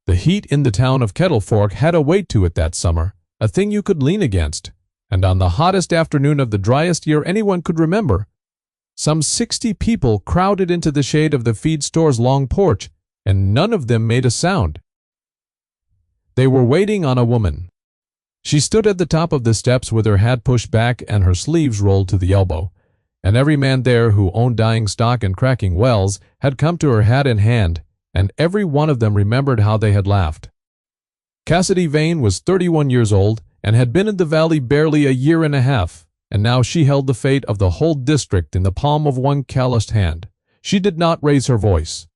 The heat in the town of Kettle Fork had a weight to it that summer, a thing you could lean against, and on the hottest afternoon of the driest year anyone could remember, some 60 people crowded into the shade of the feed store's long porch, and none of them made a sound. They were waiting on a woman. She stood at the top of the steps with her hat pushed back and her sleeves rolled to the elbow, and every man there who owned dying stock and cracking wells had come to her hat in hand, and every one of them remembered how they had laughed. Cassidy Vane was 31 years old and had been in the valley barely a year and a half, and now she held the fate of the whole district in the palm of one calloused hand. She did not raise her voice.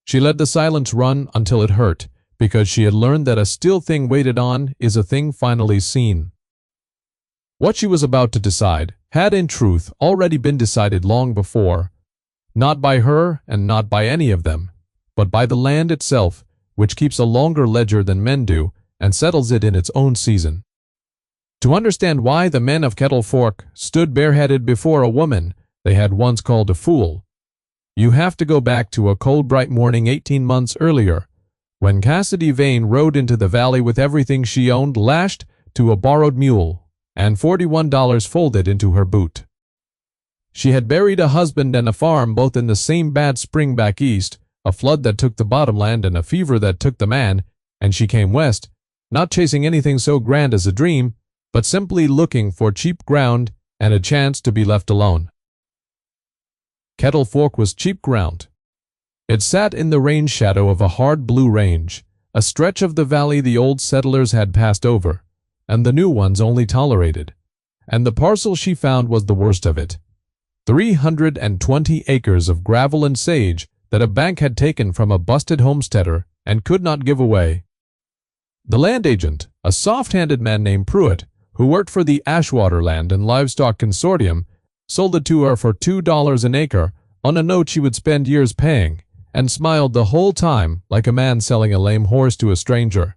She let the silence run until it hurt, because she had learned that a still thing waited on is a thing finally seen. What she was about to decide had in truth already been decided long before, not by her and not by any of them, but by the land itself, which keeps a longer ledger than men do and settles it in its own season. To understand why the men of Kettle Fork stood bareheaded before a woman they had once called a fool, you have to go back to a cold bright morning 18 months earlier, when Cassidy Vane rode into the valley with everything she owned lashed to a borrowed mule and $41 folded into her boot. She had buried a husband and a farm both in the same bad spring back east, a flood that took the bottomland and a fever that took the man, and she came west, not chasing anything so grand as a dream, but simply looking for cheap ground and a chance to be left alone. Kettle Fork was cheap ground. It sat in the rain shadow of a hard blue range, a stretch of the valley the old settlers had passed over, and the new ones only tolerated. And the parcel she found was the worst of it. 320 acres of gravel and sage that a bank had taken from a busted homesteader and could not give away. The land agent, a soft-handed man named Pruitt, who worked for the Ashwater Land and Livestock Consortium, sold it to her for $2 an acre on a note she would spend years paying, and smiled the whole time like a man selling a lame horse to a stranger.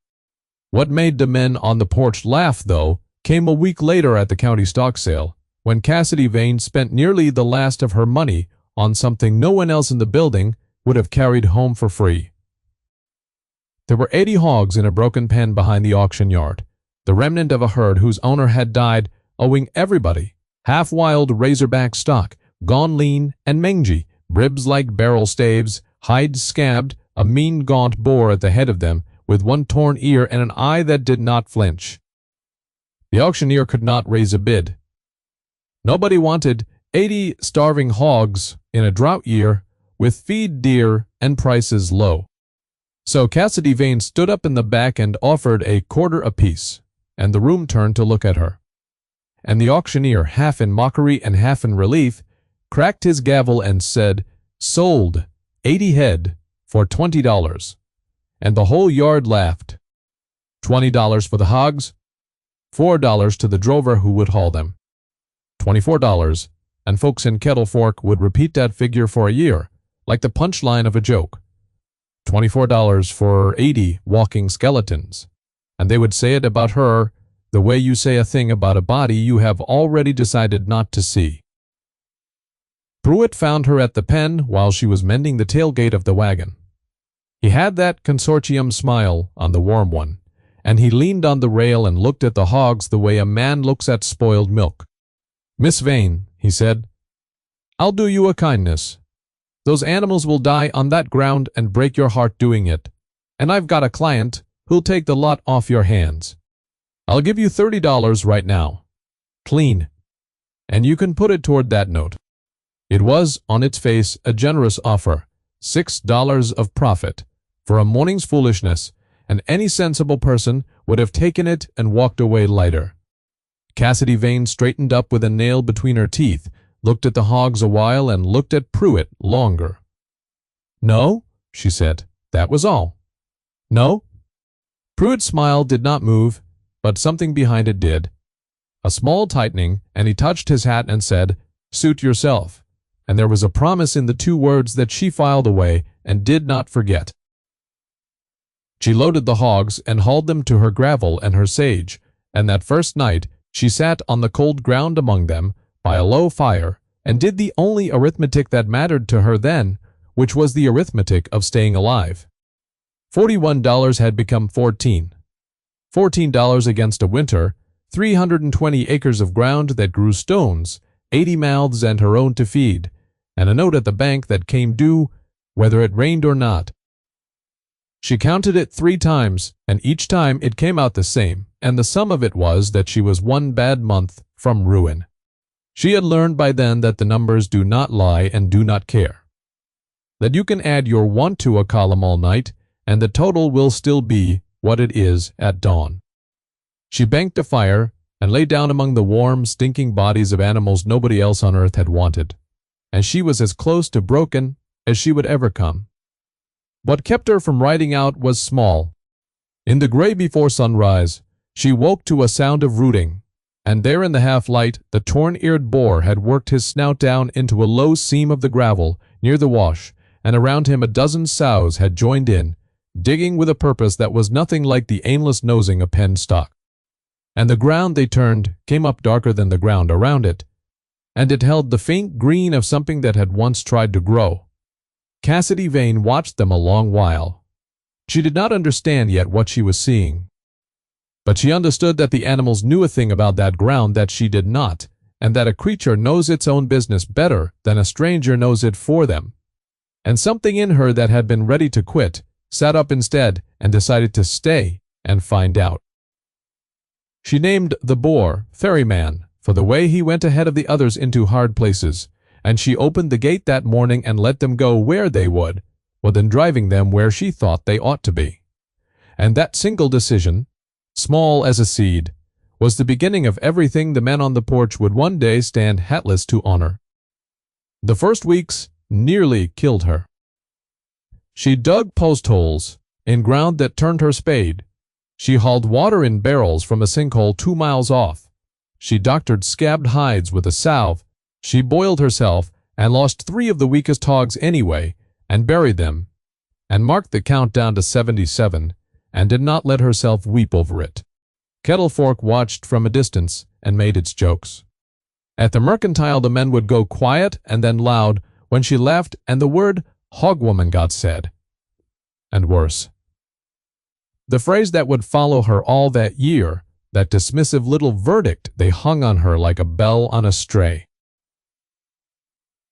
What made the men on the porch laugh, though, came a week later at the county stock sale, when Cassidy Vane spent nearly the last of her money on something no one else in the building would have carried home for free. There were 80 hogs in a broken pen behind the auction yard, the remnant of a herd whose owner had died, owing everybody half-wild razorback stock, gone lean and mangy, ribs like barrel staves, hides scabbed, a mean gaunt boar at the head of them, with one torn ear and an eye that did not flinch. The auctioneer could not raise a bid. Nobody wanted 80 starving hogs in a drought year, with feed dear and prices low. So Cassidy Vane stood up in the back and offered a quarter apiece, and the room turned to look at her. And the auctioneer, half in mockery and half in relief, cracked his gavel and said, "Sold, 80 head, for $20. And the whole yard laughed. $20 for the hogs, $4 to the drover who would haul them. $24, and folks in Kettle Fork would repeat that figure for a year, like the punchline of a joke. $24 for 80 walking skeletons. And they would say it about her the way you say a thing about a body you have already decided not to see. Pruitt found her at the pen while she was mending the tailgate of the wagon. He had that consortium smile on the warm one, and he leaned on the rail and looked at the hogs the way a man looks at spoiled milk. "Miss Vane," he said, "I'll do you a kindness. Those animals will die on that ground and break your heart doing it, and I've got a client who'll take the lot off your hands. I'll give you $30 right now, clean, and you can put it toward that note." It was, on its face, a generous offer, $6 of profit, for a morning's foolishness, and any sensible person would have taken it and walked away lighter. Cassidy Vane straightened up with a nail between her teeth, looked at the hogs a while, and looked at Pruitt longer. "No," she said, "that was all." "No?" Pruitt's smile did not move, but something behind it did. A small tightening, and he touched his hat and said, "Suit yourself." And there was a promise in the two words that she filed away and did not forget. She loaded the hogs and hauled them to her gravel and her sage, and that first night she sat on the cold ground among them by a low fire and did the only arithmetic that mattered to her then, which was the arithmetic of staying alive. $41 had become $14 against a winter, 320 acres of ground that grew stones, 80 mouths and her own to feed, and a note at the bank that came due whether it rained or not. She counted it 3 times, and each time it came out the same, and the sum of it was that she was one bad month from ruin. She had learned by then that the numbers do not lie and do not care. That you can add your want to a column all night, and the total will still be what it is at dawn. She banked a fire and lay down among the warm, stinking bodies of animals nobody else on earth had wanted, and she was as close to broken as she would ever come. What kept her from riding out was small. In the gray before sunrise, she woke to a sound of rooting, and there in the half-light the torn-eared boar had worked his snout down into a low seam of the gravel near the wash, and around him a dozen sows had joined in, digging with a purpose that was nothing like the aimless nosing of penned stock. And the ground they turned came up darker than the ground around it, and it held the faint green of something that had once tried to grow. Cassidy Vane watched them a long while. She did not understand yet what she was seeing, but she understood that the animals knew a thing about that ground that she did not, and that a creature knows its own business better than a stranger knows it for them. And something in her that had been ready to quit sat up instead and decided to stay and find out. She named the boar Ferryman for the way he went ahead of the others into hard places, and she opened the gate that morning and let them go where they would, within driving them where she thought they ought to be. And that single decision, small as a seed, was the beginning of everything the men on the porch would one day stand hatless to honor. The first weeks nearly killed her. She dug post holes in ground that turned her spade. She hauled water in barrels from a sinkhole 2 miles off. She doctored scabbed hides with a salve. She boiled herself and lost 3 of the weakest hogs anyway, and buried them, and marked the count down to 77, and did not let herself weep over it. Kettle Fork watched from a distance and made its jokes. At the mercantile the men would go quiet and then loud when she laughed and the word "hogwoman" got said. And worse. The phrase that would follow her all that year, that dismissive little verdict they hung on her like a bell on a stray.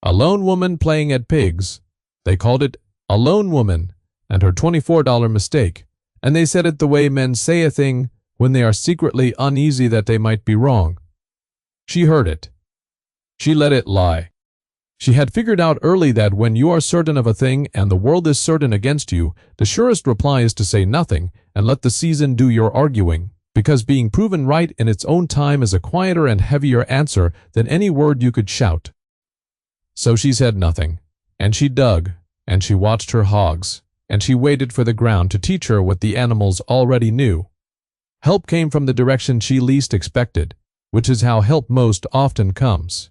A lone woman playing at pigs. They called it a lone woman and her $24 mistake, and they said it the way men say a thing when they are secretly uneasy that they might be wrong. She heard it. She let it lie. She had figured out early that when you are certain of a thing and the world is certain against you, the surest reply is to say nothing and let the season do your arguing, because being proven right in its own time is a quieter and heavier answer than any word you could shout. So she said nothing, and she dug, and she watched her hogs, and she waited for the ground to teach her what the animals already knew. Help came from the direction she least expected, which is how help most often comes.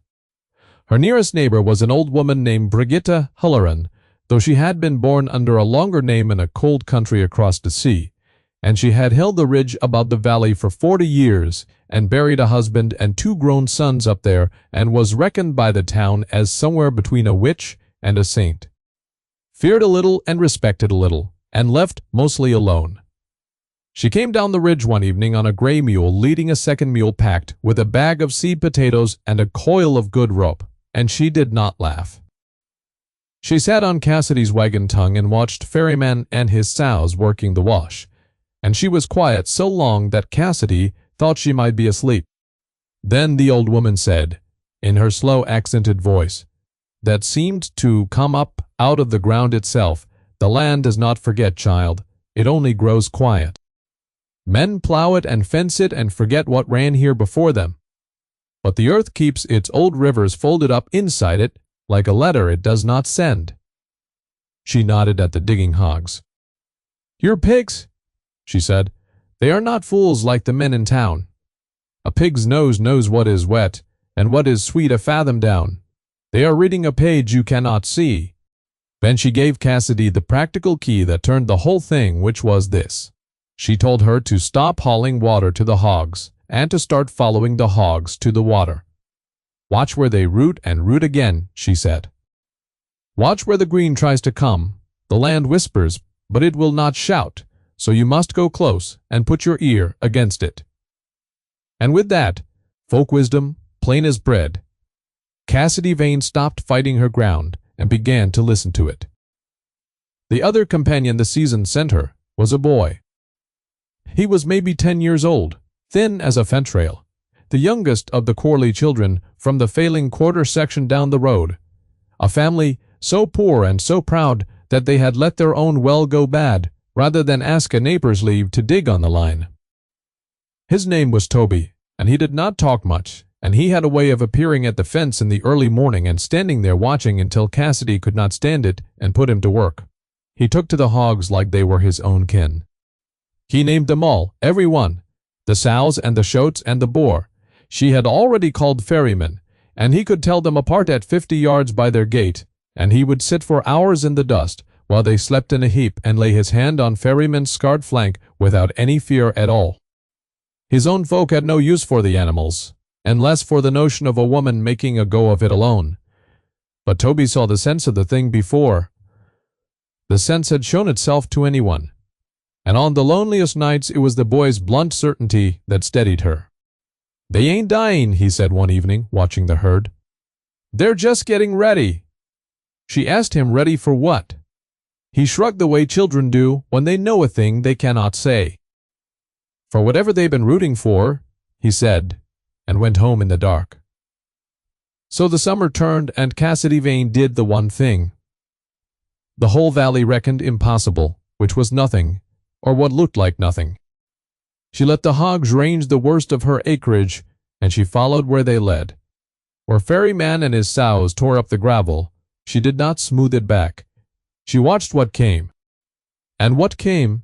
Her nearest neighbor was an old woman named Brigitta Hulleran, though she had been born under a longer name in a cold country across the sea, and she had held the ridge above the valley for 40 years, and buried a husband and 2 grown sons up there, and was reckoned by the town as somewhere between a witch and a saint. Feared a little and respected a little, and left mostly alone. She came down the ridge one evening on a gray mule leading a second mule packed with a bag of seed potatoes and a coil of good rope, and she did not laugh. She sat on Cassidy's wagon tongue and watched Ferryman and his sows working the wash, and she was quiet so long that Cassidy thought she might be asleep. Then the old woman said, in her slow accented voice, that seemed to come up out of the ground itself, "The land does not forget, child, it only grows quiet. Men plow it and fence it and forget what ran here before them. But the earth keeps its old rivers folded up inside it, like a letter it does not send." She nodded at the digging hogs. "Your pigs," she said. "They are not fools like the men in town. A pig's nose knows what is wet, and what is sweet a fathom down. They are reading a page you cannot see." Then she gave Cassidy the practical key that turned the whole thing, which was this. She told her to stop hauling water to the hogs, and to start following the hogs to the water. "Watch where they root and root again," she said. "Watch where the green tries to come. The land whispers, but it will not shout, so you must go close and put your ear against it." And with that, folk wisdom, plain as bread, Cassidy Vane stopped fighting her ground and began to listen to it. The other companion the season sent her was a boy. He was maybe 10 years old, thin as a fentrail, the youngest of the Corley children from the failing quarter section down the road, a family so poor and so proud that they had let their own well go bad rather than ask a neighbor's leave to dig on the line. His name was Toby, and he did not talk much, and he had a way of appearing at the fence in the early morning and standing there watching until Cassidy could not stand it and put him to work. He took to the hogs like they were his own kin. He named them all, every one, the sows and the shoats and the boar. She had already called ferrymen, and he could tell them apart at 50 yards by their gait, and he would sit for hours in the dust while they slept in a heap and lay his hand on ferryman's scarred flank without any fear at all. His own folk had no use for the animals, and less for the notion of a woman making a go of it alone. But Toby saw the sense of the thing before the sense had shown itself to anyone, and on the loneliest nights it was the boy's blunt certainty that steadied her. "They ain't dying," he said one evening, watching the herd. "They're just getting ready." She asked him ready for what. He shrugged the way children do when they know a thing they cannot say. "For whatever they've been rooting for," he said, and went home in the dark. So the summer turned, and Cassidy Vane did the one thing the whole valley reckoned impossible, which was nothing, or what looked like nothing. She let the hogs range the worst of her acreage, and she followed where they led. Where ferryman and his sows tore up the gravel, she did not smooth it back. She watched what came. And what came,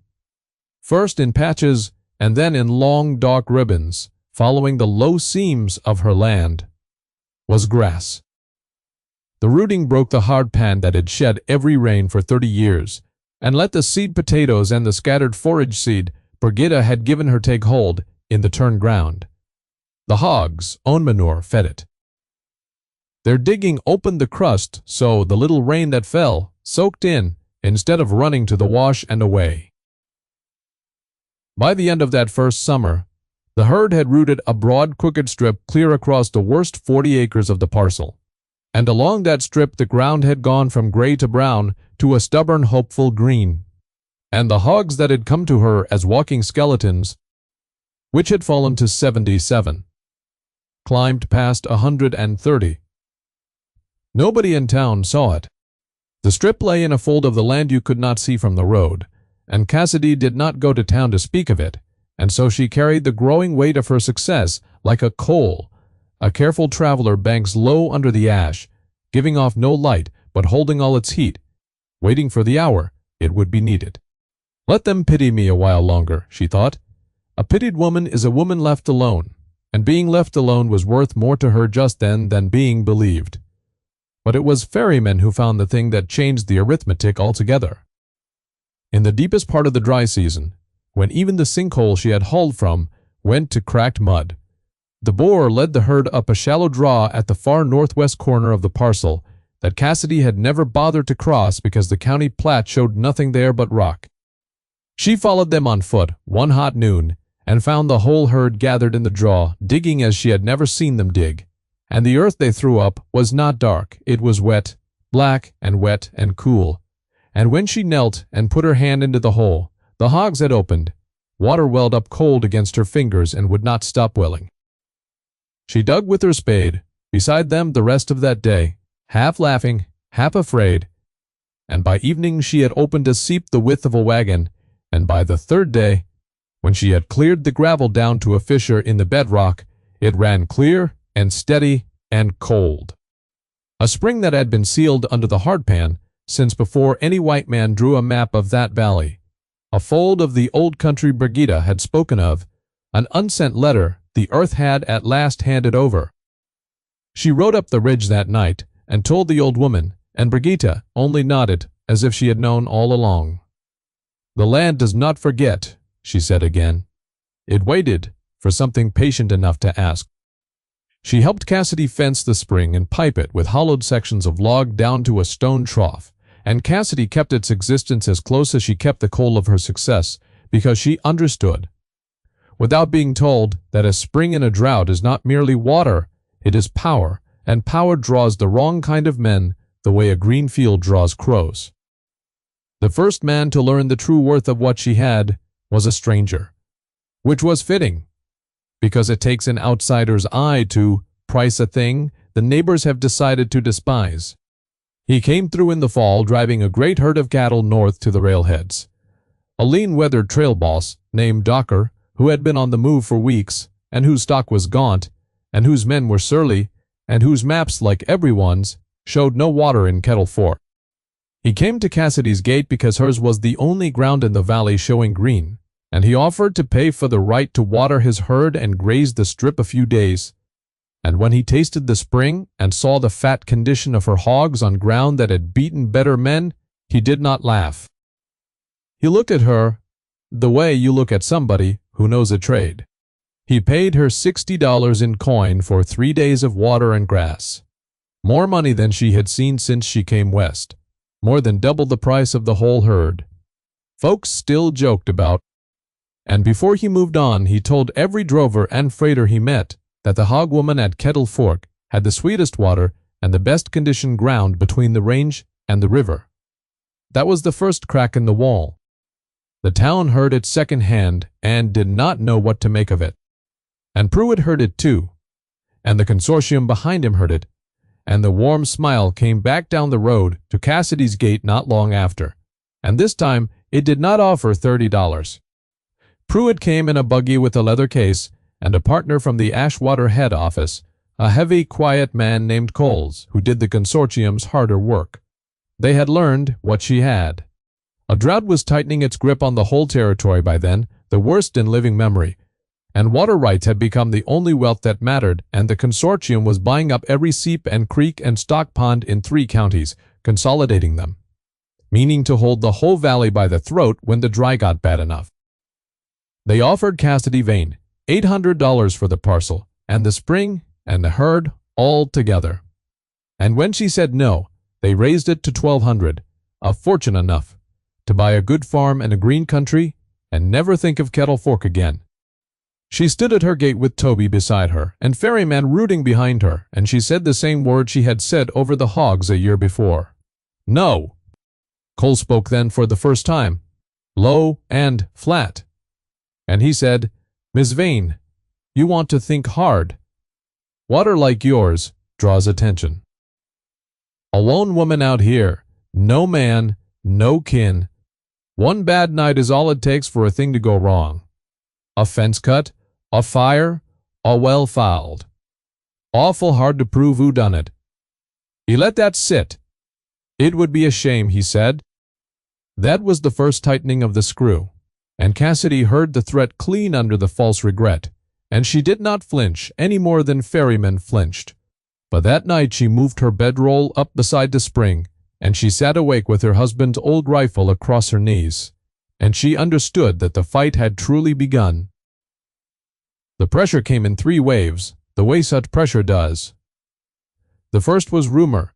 first in patches and then in long dark ribbons, following the low seams of her land, was grass. The rooting broke the hard pan that had shed every rain for 30 years, and let the seed potatoes and the scattered forage seed Brigida had given her take hold in the turned ground. The hogs' own manure fed it. Their digging opened the crust so the little rain that fell soaked in instead of running to the wash and away. By the end of that first summer, the herd had rooted a broad crooked strip clear across the worst 40 acres of the parcel, and along that strip the ground had gone from gray to brown to a stubborn hopeful green, and the hogs that had come to her as walking skeletons, which had fallen to 77, climbed past 130. Nobody in town saw it. The strip lay in a fold of the land you could not see from the road, and Cassidy did not go to town to speak of it, and so she carried the growing weight of her success like a coal a careful traveler banks low under the ash, giving off no light but holding all its heat, waiting for the hour it would be needed. Let them pity me a while longer, she thought. A pitied woman is a woman left alone, and being left alone was worth more to her just then than being believed. But it was ferrymen who found the thing that changed the arithmetic altogether. In the deepest part of the dry season, when even the sinkhole she had hauled from went to cracked mud, the boar led the herd up a shallow draw at the far northwest corner of the parcel that Cassidy had never bothered to cross because the county plat showed nothing there but rock. She followed them on foot one hot noon and found the whole herd gathered in the draw, digging as she had never seen them dig. And the earth they threw up was not dark, it was wet, black and wet and cool. And when she knelt and put her hand into the hole, the hogs had opened. Water welled up cold against her fingers and would not stop welling. She dug with her spade beside them the rest of that day, half laughing, half afraid, and by evening she had opened a seep the width of a wagon, and by the third day, when she had cleared the gravel down to a fissure in the bedrock, it ran clear and steady and cold. A spring that had been sealed under the hardpan since before any white man drew a map of that valley, a fold of the old country Brigida had spoken of, an unsent letter the earth had at last handed over. She rode up the ridge that night and told the old woman, and Brigida only nodded as if she had known all along. "The land does not forget," she said again. It waited for something patient enough to ask. She helped Cassidy fence the spring and pipe it with hollowed sections of log down to a stone trough, and Cassidy kept its existence as close as she kept the coal of her success, because she understood, without being told, that a spring in a drought is not merely water, it is power, and power draws the wrong kind of men the way a green field draws crows. The first man to learn the true worth of what she had was a stranger, which was fitting, because it takes an outsider's eye to price a thing the neighbors have decided to despise. He came through in the fall, driving a great herd of cattle north to the railheads. A lean, weathered trail boss named Docker, who had been on the move for weeks, and whose stock was gaunt, and whose men were surly, and whose maps, like everyone's, showed no water in Kettle Fork. He came to Cassidy's gate because hers was the only ground in the valley showing green, and he offered to pay for the right to water his herd and graze the strip a few days. And when he tasted the spring and saw the fat condition of her hogs on ground that had beaten better men, he did not laugh. He looked at her the way you look at somebody who knows a trade. He paid her $60 in coin for 3 days of water and grass. More money than she had seen since she came west. More than double the price of the whole herd. Folks still joked about, and before he moved on, he told every drover and freighter he met that the hog woman at Kettle Fork had the sweetest water and the best conditioned ground between the range and the river. That was the first crack in the wall. The town heard it second-hand and did not know what to make of it. And Pruitt heard it too, and the consortium behind him heard it, and the warm smile came back down the road to Cassidy's gate not long after, and this time it did not offer $30. Pruitt came in a buggy with a leather case and a partner from the Ashwater head office, a heavy, quiet man named Coles, who did the consortium's harder work. They had learned what she had. A drought was tightening its grip on the whole territory by then, the worst in living memory, and water rights had become the only wealth that mattered, and the consortium was buying up every seep and creek and stock pond in 3 counties, consolidating them, meaning to hold the whole valley by the throat when the dry got bad enough. They offered Cassidy Vane $800 for the parcel, and the spring, and the herd, all together. And when she said no, they raised it to $1,200, a fortune enough to buy a good farm and a green country, and never think of Kettle Fork again. She stood at her gate with Toby beside her, and Ferryman rooting behind her, and she said the same words she had said over the hogs a year before. No! Cole spoke then for the first time, low and flat. And he said, Miss Vane, you want to think hard. Water like yours draws attention. A lone woman out here, no man, no kin. One bad night is all it takes for a thing to go wrong. A fence cut, a fire, a well fouled. Awful hard to prove who done it. He let that sit. It would be a shame, he said. That was the first tightening of the screw, and Cassidy heard the threat clean under the false regret, and she did not flinch any more than ferrymen flinched. But that night she moved her bedroll up beside the spring, and she sat awake with her husband's old rifle across her knees, and she understood that the fight had truly begun. The pressure came in 3 waves, the way such pressure does. The first was rumor.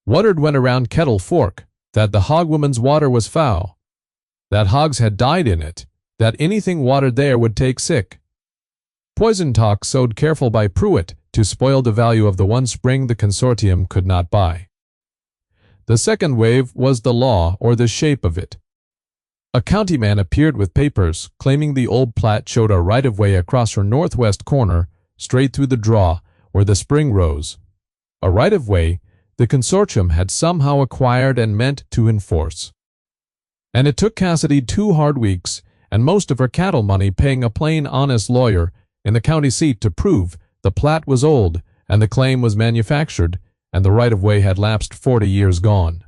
Word went around Kettle Fork that the hog woman's water was foul, that hogs had died in it, that anything watered there would take sick. Poison talk sowed careful by Pruitt to spoil the value of the one spring the consortium could not buy. The second wave was the law or the shape of it. A county man appeared with papers claiming the old plat showed a right-of-way across her northwest corner, straight through the draw where the spring rose. A right-of-way the consortium had somehow acquired and meant to enforce. And it took Cassidy 2 hard weeks and most of her cattle money paying a plain, honest lawyer in the county seat to prove the plat was old and the claim was manufactured and the right-of-way had lapsed 40 years gone.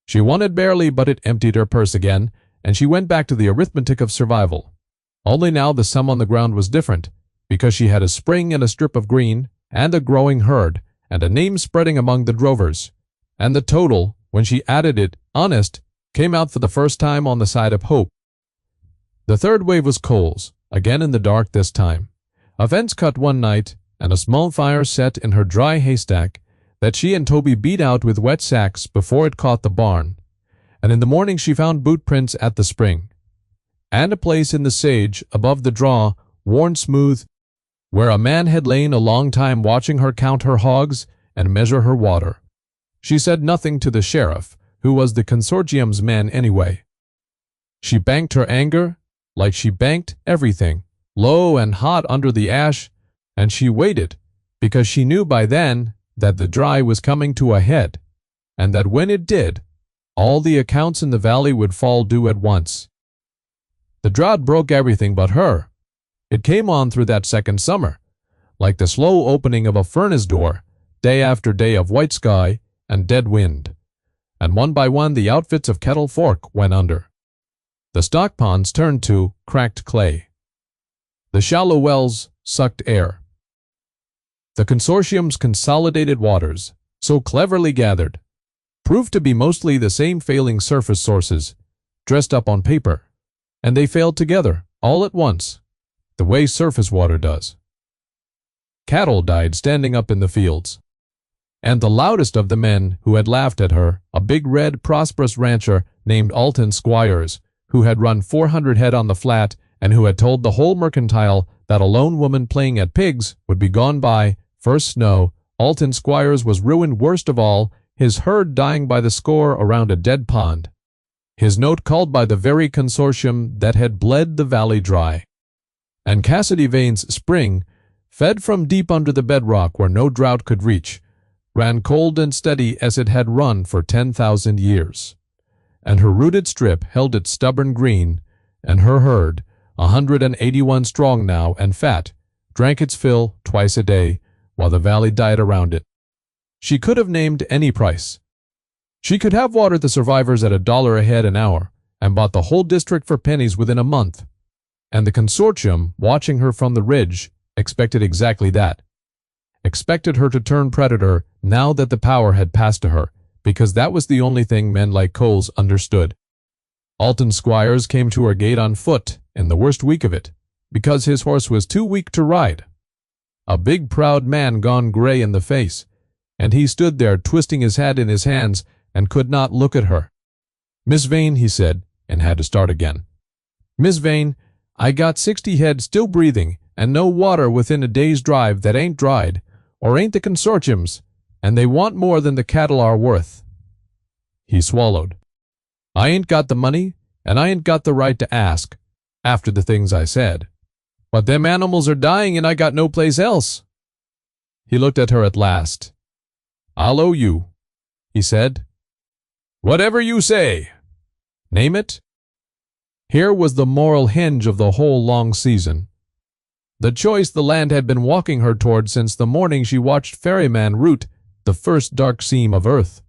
She won it barely, but it emptied her purse again, and she went back to the arithmetic of survival. Only now the sum on the ground was different, because she had a spring and a strip of green, and a growing herd, and a name spreading among the drovers. And the total, when she added it, honest, came out for the first time on the side of hope. The third wave was Coles, again in the dark this time. A fence cut one night, and a small fire set in her dry haystack, that she and Toby beat out with wet sacks before it caught the barn, and in the morning she found boot prints at the spring, and a place in the sage above the draw, worn smooth, where a man had lain a long time watching her count her hogs and measure her water. She said nothing to the sheriff, who was the consortium's man anyway. She banked her anger, like she banked everything, low and hot under the ash, and she waited, because she knew by then that the dry was coming to a head, and that when it did, all the accounts in the valley would fall due at once. The drought broke everything but her. It came on through that second summer, like the slow opening of a furnace door, day after day of white sky and dead wind, and one by one the outfits of Kettle Fork went under. The stock ponds turned to cracked clay. The shallow wells sucked air. The consortium's consolidated waters, so cleverly gathered, proved to be mostly the same failing surface sources, dressed up on paper, and they failed together, all at once, the way surface water does. Cattle died standing up in the fields, and the loudest of the men who had laughed at her, a big red prosperous rancher named Alton Squires, who had run 400 head on the flat and who had told the whole mercantile that a lone woman playing at pigs would be gone by first snow. Alton Squires was ruined worst of all, his herd dying by the score around a dead pond, his note called by the very consortium that had bled the valley dry. And Cassidy Vane's spring, fed from deep under the bedrock where no drought could reach, ran cold and steady as it had run for 10,000 years. And her rooted strip held its stubborn green, and her herd, 181 strong now and fat, drank its fill twice a day, while the valley died around it. She could have named any price. She could have watered the survivors at $1 a head an hour, and bought the whole district for pennies within a month. And the consortium, watching her from the ridge, expected exactly that. Expected her to turn predator now that the power had passed to her, because that was the only thing men like Coles understood. Alton Squires came to her gate on foot in the worst week of it, because his horse was too weak to ride. A big proud man gone gray in the face, and he stood there twisting his hat in his hands and could not look at her. "Miss Vane," he said, and had to start again. "Miss Vane, I got 60 head still breathing and no water within a day's drive that ain't dried, or ain't the consortium's, and they want more than the cattle are worth." He swallowed. "I ain't got the money, and I ain't got the right to ask, after the things I said. But them animals are dying and I got no place else." He looked at her at last. "I'll owe you," he said. "Whatever you say." "Name it." Here was the moral hinge of the whole long season. The choice the land had been walking her toward since the morning she watched Ferryman root the first dark seam of earth.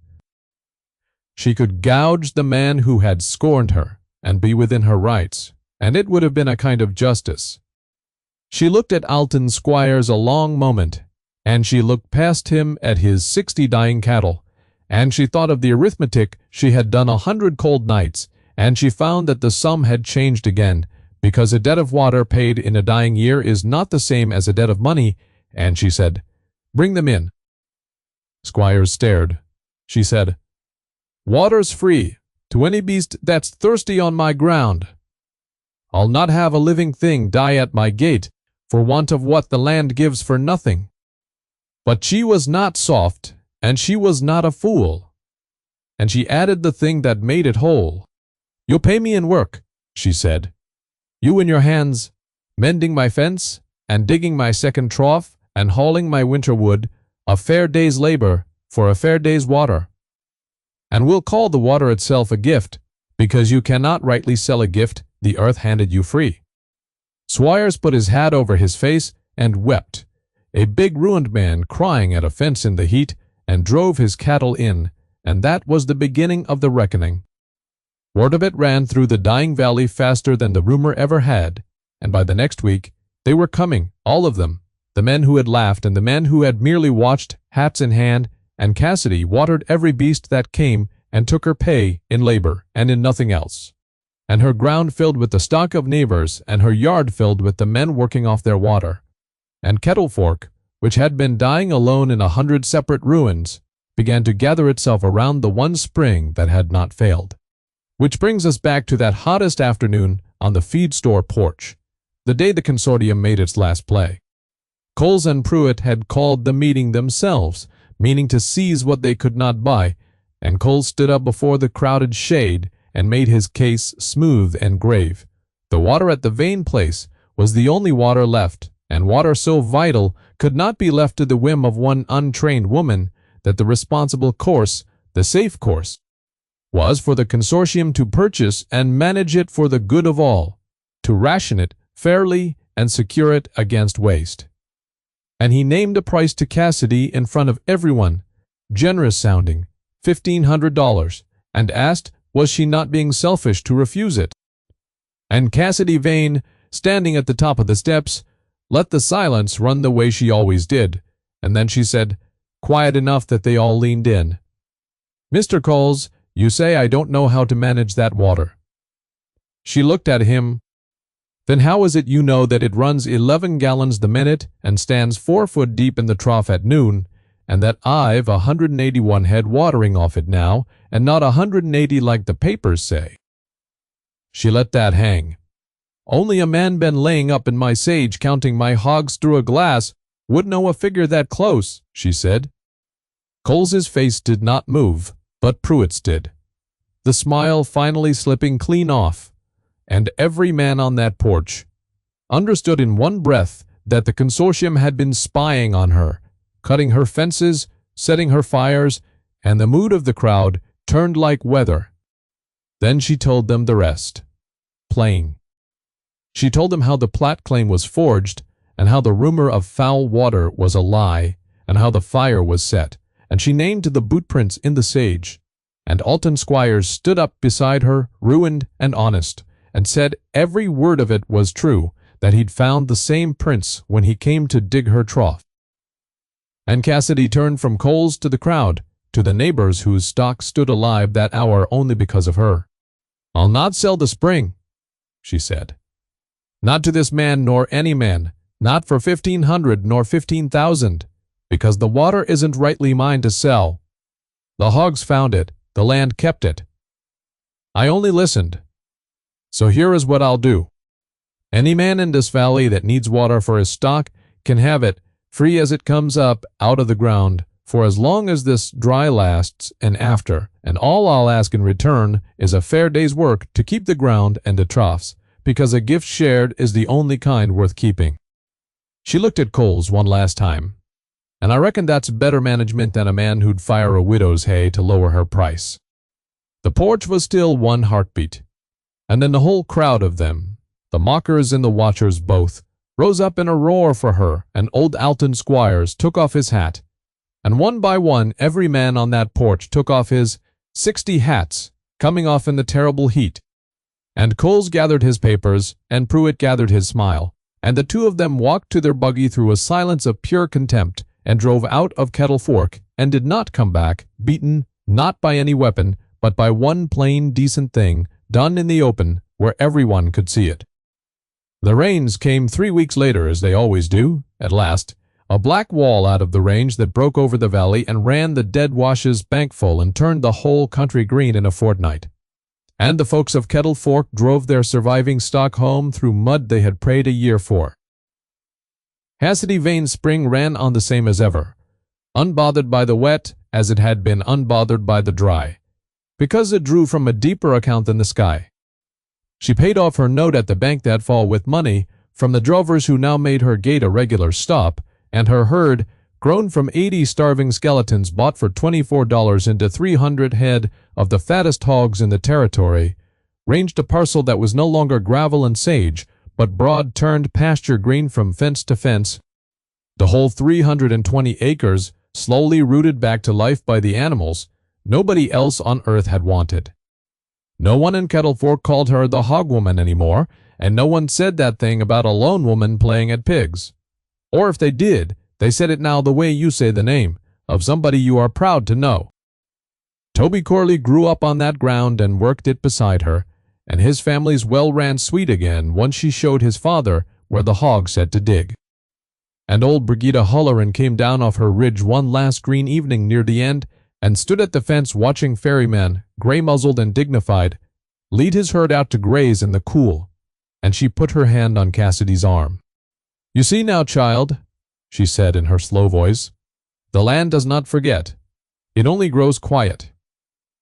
She could gouge the man who had scorned her and be within her rights, and it would have been a kind of justice. She looked at Alton Squires a long moment, and she looked past him at his 60 dying cattle, and she thought of the arithmetic she had done 100 cold nights, and she found that the sum had changed again, because a debt of water paid in a dying year is not the same as a debt of money, and she said, "Bring them in." Squires stared. She said, "Water's free to any beast that's thirsty on my ground. I'll not have a living thing die at my gate for want of what the land gives for nothing." But she was not soft, and she was not a fool, and she added the thing that made it whole. "You'll pay me in work," she said. "You in your hands, mending my fence, and digging my second trough, and hauling my winter wood, a fair day's labor for a fair day's water. And we'll call the water itself a gift, because you cannot rightly sell a gift the earth handed you free." Squires put his hat over his face and wept, a big ruined man crying at a fence in the heat, and drove his cattle in, and that was the beginning of the reckoning. Word of it ran through the dying valley faster than the rumor ever had, and by the next week they were coming, all of them, the men who had laughed and the men who had merely watched, hats in hand, and Cassidy watered every beast that came and took her pay in labor and in nothing else, and her ground filled with the stock of neighbors and her yard filled with the men working off their water. And Kettle Fork, which had been dying alone in 100 separate ruins, began to gather itself around the one spring that had not failed. Which brings us back to that hottest afternoon on the feed store porch, the day the consortium made its last play. Coles and Pruitt had called the meeting themselves, meaning to seize what they could not buy, and Coles stood up before the crowded shade and made his case smooth and grave. The water at the Vane place was the only water left, and water so vital could not be left to the whim of one untrained woman, that the responsible course, the safe course, was for the consortium to purchase and manage it for the good of all, to ration it fairly and secure it against waste. And he named a price to Cassidy in front of everyone, generous sounding, $1,500, and asked was she not being selfish to refuse it. And Cassidy Vane, standing at the top of the steps, let the silence run the way she always did, and then she said, quiet enough that they all leaned in, "Mr. Coles, you say I don't know how to manage that water." She looked at him. "Then how is it you know that it runs 11 gallons the minute and stands 4 foot deep in the trough at noon, and that I've 181 head watering off it now, and not 180 like the papers say?" She let that hang. "Only a man been laying up in my sage counting my hogs through a glass would know a figure that close," she said. Coles's face did not move, but Pruitt's did, the smile finally slipping clean off, and every man on that porch understood in one breath that the consortium had been spying on her, cutting her fences, setting her fires, and the mood of the crowd turned like weather. Then she told them the rest. Plain. She told them how the Platt claim was forged, and how the rumor of foul water was a lie, and how the fire was set, and she named the boot prints in the sage. And Alton Squires stood up beside her, ruined and honest, and said every word of it was true, that he'd found the same prints when he came to dig her trough. And Cassidy turned from Coles to the crowd, to the neighbors whose stock stood alive that hour only because of her. "I'll not sell the spring," she said. "Not to this man nor any man, not for 1,500 nor 15,000, because the water isn't rightly mine to sell. The hogs found it, the land kept it. I only listened. So here is what I'll do. Any man in this valley that needs water for his stock can have it, free as it comes up out of the ground, for as long as this dry lasts and after, and all I'll ask in return is a fair day's work to keep the ground and the troughs, because a gift shared is the only kind worth keeping." She looked at Coles one last time, and I reckon that's better management than a man who'd fire a widow's hay to lower her price. The porch was still one heartbeat, and then the whole crowd of them, the mockers and the watchers both, rose up in a roar for her, and old Alton Squires took off his hat, and one by one every man on that porch took off his 60 hats, coming off in the terrible heat. And Coles gathered his papers, and Pruitt gathered his smile, and the two of them walked to their buggy through a silence of pure contempt, and drove out of Kettle Fork, and did not come back, beaten, not by any weapon, but by one plain, decent thing, done in the open, where everyone could see it. The rains came 3 weeks later, as they always do, at last, a black wall out of the range that broke over the valley and ran the Dead Washes bankful and turned the whole country green in a fortnight. And the folks of Kettle Fork drove their surviving stock home through mud they had prayed a year for. Cassidy Vane's spring ran on the same as ever, unbothered by the wet as it had been unbothered by the dry, because it drew from a deeper account than the sky. She paid off her note at the bank that fall with money from the drovers who now made her gate a regular stop, and her herd, grown from 80 starving skeletons bought for $24 into 300 head of the fattest hogs in the territory, ranged a parcel that was no longer gravel and sage, but broad-turned pasture green from fence to fence. The whole 320 acres, slowly rooted back to life by the animals, nobody else on earth had wanted. No one in Kettle Fork called her the hog woman anymore, and no one said that thing about a lone woman playing at pigs. Or if they did, they said it now the way you say the name, of somebody you are proud to know. Toby Corley grew up on that ground and worked it beside her, and his family's well ran sweet again once she showed his father where the hogs had to dig. And old Brigida Holleran came down off her ridge one last green evening near the end, and stood at the fence watching ferryman, grey-muzzled and dignified, lead his herd out to graze in the cool, and she put her hand on Cassidy's arm. "You see now, child," she said in her slow voice, "the land does not forget. It only grows quiet,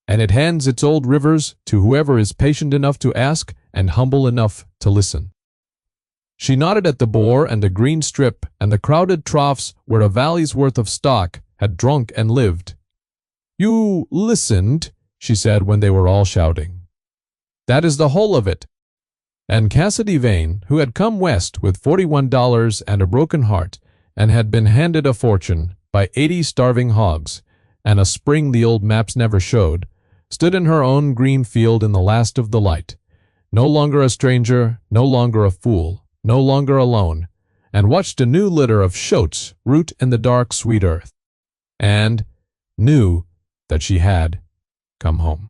and it hands its old rivers to whoever is patient enough to ask and humble enough to listen." She nodded at the boar and a green strip and the crowded troughs where a valley's worth of stock had drunk and lived. "You listened," she said when they were all shouting. "That is the whole of it." And Cassidy Vane, who had come west with $41 and a broken heart, and had been handed a fortune by 80 starving hogs, and a spring the old maps never showed, stood in her own green field in the last of the light, no longer a stranger, no longer a fool, no longer alone, and watched a new litter of shoats root in the dark, sweet earth, and knew that she had come home.